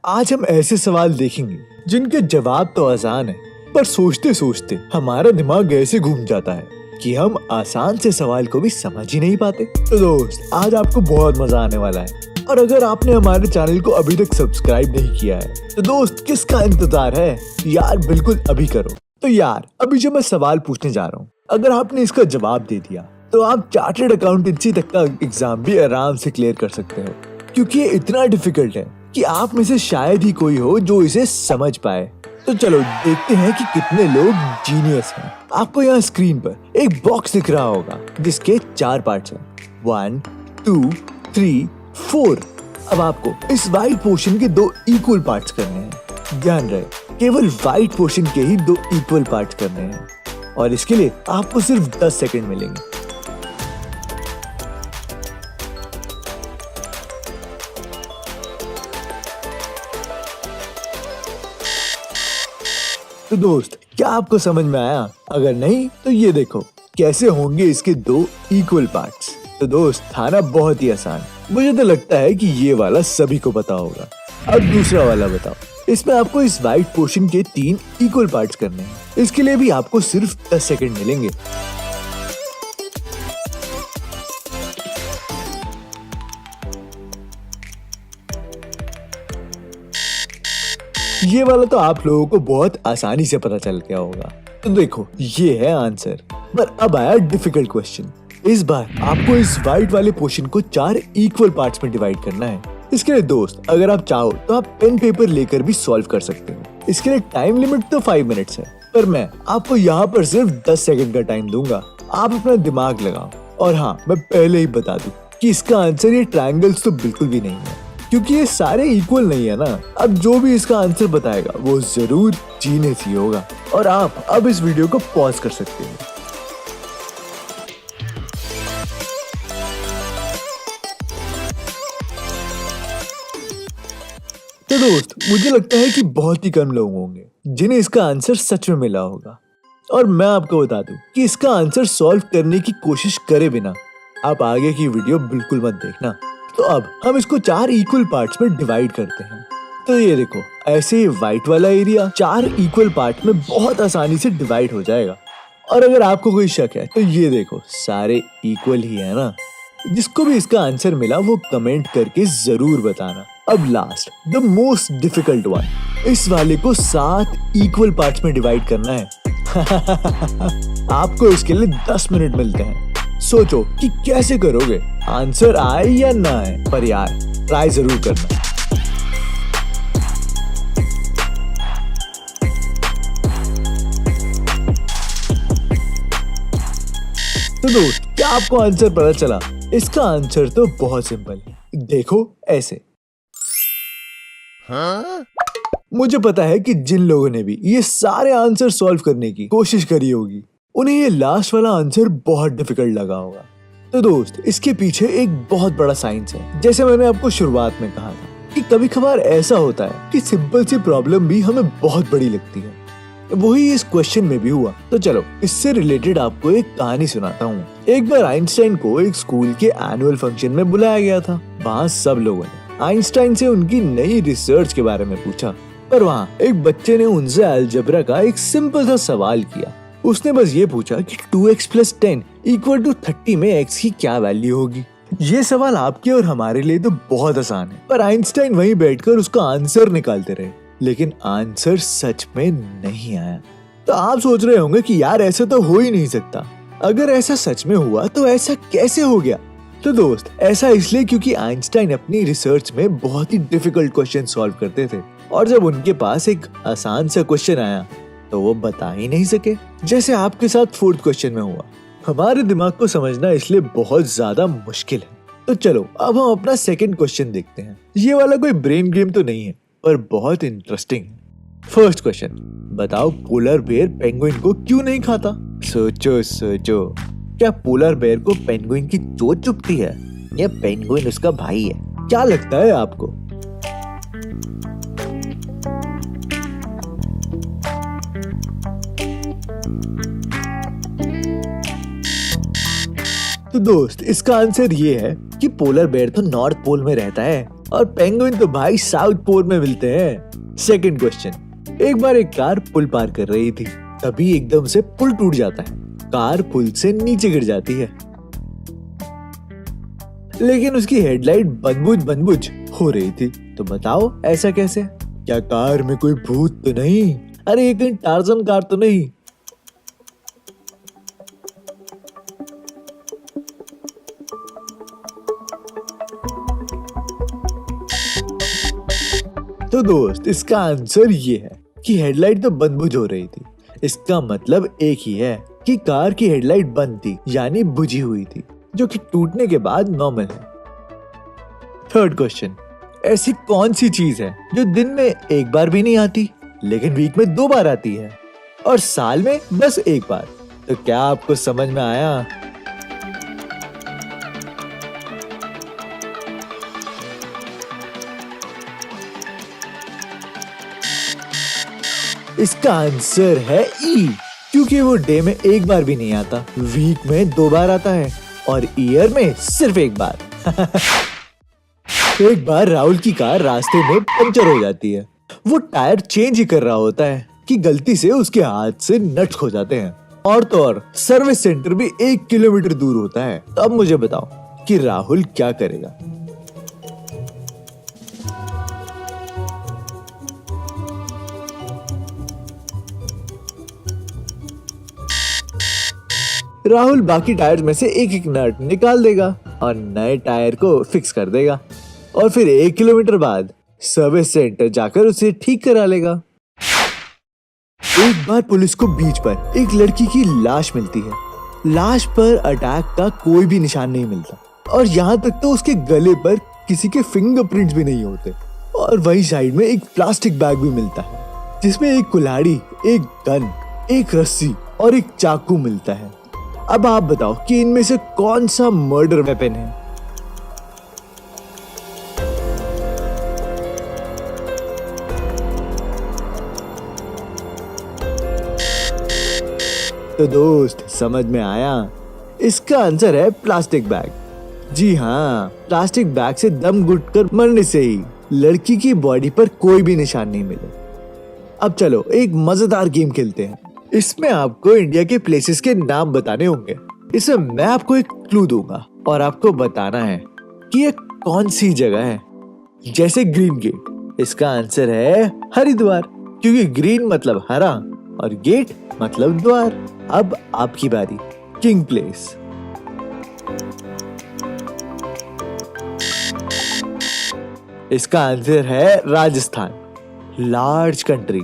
आज हम ऐसे सवाल देखेंगे जिनके जवाब तो आसान है, पर सोचते सोचते हमारा दिमाग ऐसे घूम जाता है कि हम आसान से सवाल को भी समझ ही नहीं पाते। तो दोस्त, आज आपको बहुत मजा आने वाला है। और अगर आपने हमारे चैनल को अभी तक सब्सक्राइब नहीं किया है तो दोस्त किसका इंतजार है यार, बिल्कुल अभी करो। तो यार, अभी जो मैं सवाल पूछने जा रहा हूँ, अगर आपने इसका जवाब दे दिया तो आप चार्टर्ड अकाउंटेंसी तक का एग्जाम भी आराम से क्लियर कर सकते हो, क्योंकि ये इतना डिफिकल्ट है कि आप में से शायद ही कोई हो जो इसे समझ पाए। तो चलो देखते हैं कि कितने लोग जीनियस हैं। आपको यहाँ स्क्रीन पर एक बॉक्स दिख रहा होगा जिसके 4 पार्ट्स हैं, 1, 2, 3, 4। अब आपको इस वाइट पोर्शन के 2 इक्वल पार्ट्स करने हैं। ध्यान रहे, केवल वाइट पोर्शन के ही 2 इक्वल पार्ट्स करने हैं और इसके लिए आपको सिर्फ 10 सेकंड मिलेंगे। तो दोस्त, क्या आपको समझ में आया? अगर नहीं तो ये देखो कैसे होंगे इसके 2 इक्वल पार्ट्स। तो दोस्त, था ना बहुत ही आसान। मुझे तो लगता है कि ये वाला सभी को पता होगा। अब दूसरा वाला बताओ। इसमें आपको इस वाइट पोर्शन के 3 इक्वल पार्ट्स करने हैं। इसके लिए भी आपको सिर्फ 10 सेकंड मिलेंगे। ये वाला तो आप लोगों को बहुत आसानी से पता चल गया होगा। तो देखो, ये है आंसर। पर अब आया डिफिकल्ट क्वेश्चन। इस बार आपको इस वाइट वाले पोर्शन को 4 इक्वल पार्ट्स में डिवाइड करना है। इसके लिए दोस्त, अगर आप चाहो तो आप पेन पेपर लेकर भी सॉल्व कर सकते हो। इसके लिए टाइम लिमिट तो 5 मिनट्स है, पर मैं आपको यहाँ पर सिर्फ 10 सेकंड का टाइम दूंगा। आप अपना दिमाग लगाओ। और हाँ, मैं पहले ही बता दूं कि इसका आंसर ये ट्रायंगल्स तो बिल्कुल भी नहीं है, क्योंकि ये सारे इक्वल नहीं है ना। अब जो भी इसका आंसर बताएगा वो जरूर जीनियस ही होगा। और आप अब इस वीडियो को पॉज कर सकते हैं। तो दोस्त, मुझे लगता है कि बहुत ही कम लोग होंगे जिन्हें इसका आंसर सच में मिला होगा। और मैं आपको बता दूं कि इसका आंसर सॉल्व करने की कोशिश करे बिना आप आगे की वीडियो बिल्कुल मत देखना। तो अब हम इसको 4 इक्वल पार्ट्स में डिवाइड करते हैं। तो ये देखो, ऐसे ही व्हाइट वाला एरिया 4 इक्वल पार्ट में बहुत आसानी से डिवाइड हो जाएगा। और अगर आपको कोई शक है तो ये देखो, सारे इक्वल ही है ना। जिसको भी इसका आंसर मिला वो कमेंट करके जरूर बताना। अब last, the most difficult one, इस वाले को 7 इक्वल पार्ट्स में डिवाइड करना है। आपको इसके लिए 10 मिनट मिलते हैं। सोचो कि कैसे करोगे, आंसर आए या ना आए, पर यार ट्राई जरूर करना। तो दोस्त, क्या आपको आंसर पता चला? इसका आंसर तो बहुत सिंपल है। देखो ऐसे। हाँ? मुझे पता है कि जिन लोगों ने भी ये सारे आंसर सॉल्व करने की कोशिश करी होगी, उन्हें ये लास्ट वाला आंसर बहुत डिफिकल्ट लगा होगा। तो दोस्त, इसके पीछे एक बहुत बड़ा साइंस है। जैसे मैंने आपको शुरुआत में कहा था कि कभी कभार ऐसा होता है कि सिंपल सी प्रॉब्लम भी हमें बहुत बड़ी लगती है। वही इस क्वेश्चन में भी हुआ। तो चलो, इससे रिलेटेड आपको एक कहानी सुनाता हूँ। एक बार आइंस्टाइन को एक स्कूल के एनुअल फंक्शन में बुलाया गया था। वहाँ सब लोगों ने आइंस्टाइन से उनकी नई रिसर्च के बारे में पूछा, पर वहाँ एक बच्चे ने उनसे अलजेब्रा का एक सिंपल सा सवाल किया। उसने बस ये पूछा कि 2x + 10 = 30 में x की क्या वैल्यू होगी। ये सवाल आपके और हमारे लिए तो बहुत आसान है, पर आइंस्टाइन वहीं बैठकर उसका आंसर निकालते रहे, लेकिन आंसर सच में नहीं आया। तो आप सोच रहे होंगे कि यार, ऐसा तो हो ही नहीं सकता। अगर ऐसा सच में हुआ तो ऐसा कैसे हो गया? तो दोस्त, ऐसा इसलिए क्योंकि आइंस्टाइन अपनी रिसर्च में बहुत ही डिफिकल्ट क्वेश्चन सॉल्व करते थे, और जब उनके पास एक आसान सा क्वेश्चन आया तो वो बता ही नहीं सके। जैसे आपके साथ 4th क्वेश्चन में हुआ। हमारे दिमाग को समझना इसलिए बहुत ज्यादा मुश्किल है। तो चलो, अब हम अपना 2nd क्वेश्चन देखते हैं। ये वाला कोई ब्रेन गेम तो नहीं है, पर बहुत इंटरेस्टिंग है। 1st क्वेश्चन, बताओ पोलर बेयर पेंगुइन को क्यों नहीं खाता? सोचो सोचो, क्या पोलर बेयर को पेंगुइन की चोंच चुभती है या पेंगुइन उसका भाई है? क्या लगता है आपको? तो दोस्त, इसका आंसर ये है कि पोलर बेयर तो नॉर्थ पोल में रहता है और पेंगुइन तो भाई साउथ पोल में मिलते हैं। सेकंड क्वेश्चन, एक बार एक कार पुल पार कर रही थी, तभी एकदम से पुल टूट जाता है। कार पुल से नीचे गिर जाती है, लेकिन उसकी हेडलाइट बनबुज हो रही थी। तो बताओ ऐसा कैसे? क्या कार में कोई भूत तो नहीं? अरे ये कहीं टार्जन कार तो नहीं? तो दोस्त इसका आंसर ये है कि हेडलाइट तो बनबुझ हो रही थी। इसका मतलब एक ही है कि कार की हेडलाइट बंद थी, यानी बुझी हुई थी, जो कि टूटने के बाद नॉर्मल है। थर्ड क्वेश्चन, ऐसी कौन सी चीज है जो दिन में एक बार भी नहीं आती, लेकिन वीक में 2 बार आती है और साल में बस 1 बार? तो क्या आपको समझ में आया? इसका आंसर है ई, क्योंकि वो डे में 1 बार भी नहीं आता, वीक में 2 बार आता है और ईयर में सिर्फ 1 बार। एक बार राहुल की कार रास्ते में पंचर हो जाती है। वो टायर चेंज ही कर रहा होता है कि गलती से उसके हाथ से नट खो जाते हैं, और तो और सर्विस सेंटर भी 1 किलोमीटर दूर होता है। तो अब मुझे बताओ कि राहुल क्या करेगा? राहुल बाकी टायर में से एक नट निकाल देगा और नए टायर को फिक्स कर देगा, और फिर 1 किलोमीटर बाद सर्विस सेंटर जाकर उसे ठीक करा लेगा। एक बार पुलिस को बीच पर एक लड़की की लाश मिलती है। लाश पर अटैक का कोई भी निशान नहीं मिलता, और यहाँ तक तो उसके गले पर किसी के फिंगरप्रिंट्स भी नहीं होते। और वही साइड में एक प्लास्टिक बैग भी मिलता है, जिसमें एक कुल्हाड़ी, एक गन, एक रस्सी और एक चाकू मिलता है। अब आप बताओ कि इनमें से कौन सा मर्डर वेपन है? तो दोस्त समझ में आया? इसका आंसर है प्लास्टिक बैग। जी हाँ, प्लास्टिक बैग से दम घुटकर मरने से ही लड़की की बॉडी पर कोई भी निशान नहीं मिले। अब चलो एक मजेदार गेम खेलते हैं। इसमें आपको इंडिया के प्लेसेस के नाम बताने होंगे। इसमें मैं आपको एक क्लू दूंगा और आपको बताना है कि ये कौन सी जगह है। जैसे ग्रीन गेट, इसका आंसर है हरिद्वार, क्योंकि ग्रीन मतलब हरा और गेट मतलब द्वार। अब आपकी बारी। किंग प्लेस, इसका आंसर है राजस्थान, लार्ज कंट्री,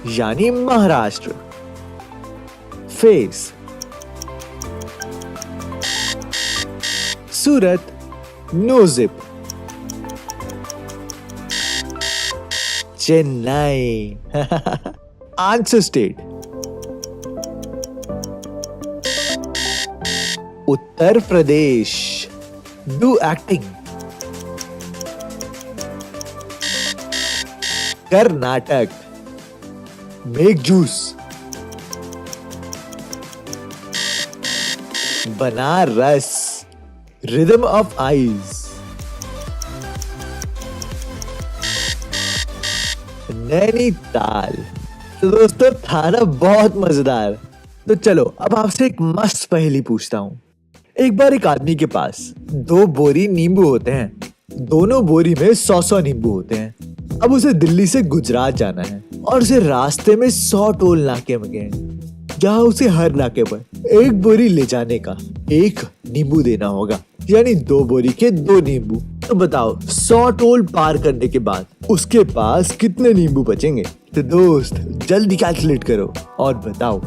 यानी Maharashtra. Face, Surat, no zip, Chennai. Answer state, Uttar Pradesh. Do acting, Karnataka. Make juice, Banaras. Rhythm of eyes, Nainital. तो दोस्तों था ना बहुत मजेदार। तो चलो अब आपसे एक मस्त पहेली पूछता हूँ। एक बार एक आदमी के पास 2 बोरी नींबू होते हैं। दोनों बोरी में 100 नींबू होते हैं। अब उसे दिल्ली से गुजरात जाना है और उसे रास्ते में 100 टोल नाके लगे हैं, जहाँ उसे हर नाके पर 1 बोरी ले जाने का 1 नींबू देना होगा, यानी 2 बोरी के 2 नींबू। तो बताओ 100 टोल पार करने के बाद उसके पास कितने नींबू बचेंगे? तो दोस्त जल्दी कैलकुलेट करो और बताओ।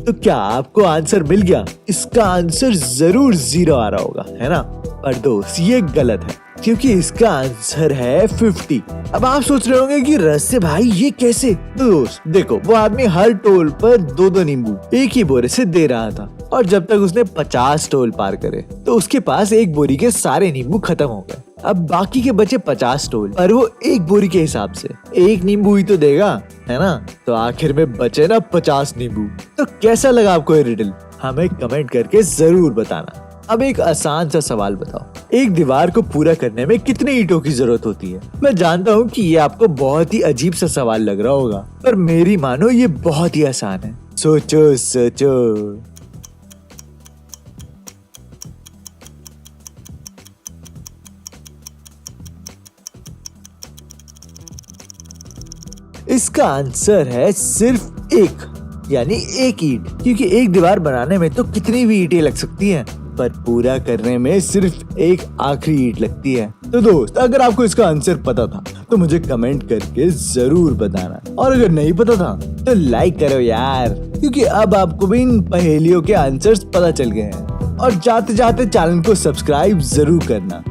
तो क्या आपको आंसर मिल गया? इसका आंसर जरूर 0 आ रहा होगा, है ना? पर दोस्त ये गलत है, क्योंकि इसका आंसर है 50। अब आप सोच रहे होंगे कि रस भाई ये कैसे? तो दोस्त देखो, वो आदमी हर टोल पर 2-2 नींबू एक ही बोरे से दे रहा था, और जब तक उसने 50 टोल पार करे तो उसके पास 1 बोरी के सारे नींबू खत्म हो गए। अब बाकी के बचे 50 टोल, पर वो एक बोरी के हिसाब से 1 नींबू ही तो देगा, है ना? तो आखिर में बचे ना 50 नींबू। तो कैसा लगा आपको ये रिडल? हमें कमेंट करके जरूर बताना। अब एक आसान सा सवाल बताओ, एक दीवार को पूरा करने में कितने ईंटों की जरूरत होती है? मैं जानता हूँ कि ये आपको बहुत ही अजीब सा सवाल लग रहा होगा, पर मेरी मानो ये बहुत ही आसान है। सोचो सोचो। इसका आंसर है सिर्फ एक, यानी एक ईंट, क्योंकि एक दीवार बनाने में तो कितनी भी ईंटें लग सकती हैं, पर पूरा करने में सिर्फ एक आखिरी ईंट लगती है। तो दोस्त, अगर आपको इसका आंसर पता था तो मुझे कमेंट करके जरूर बताना, और अगर नहीं पता था तो लाइक करो यार, क्योंकि अब आपको भी इन पहेलियों के आंसर्स पता चल गए हैं। और जाते जाते चैनल को सब्सक्राइब जरूर करना।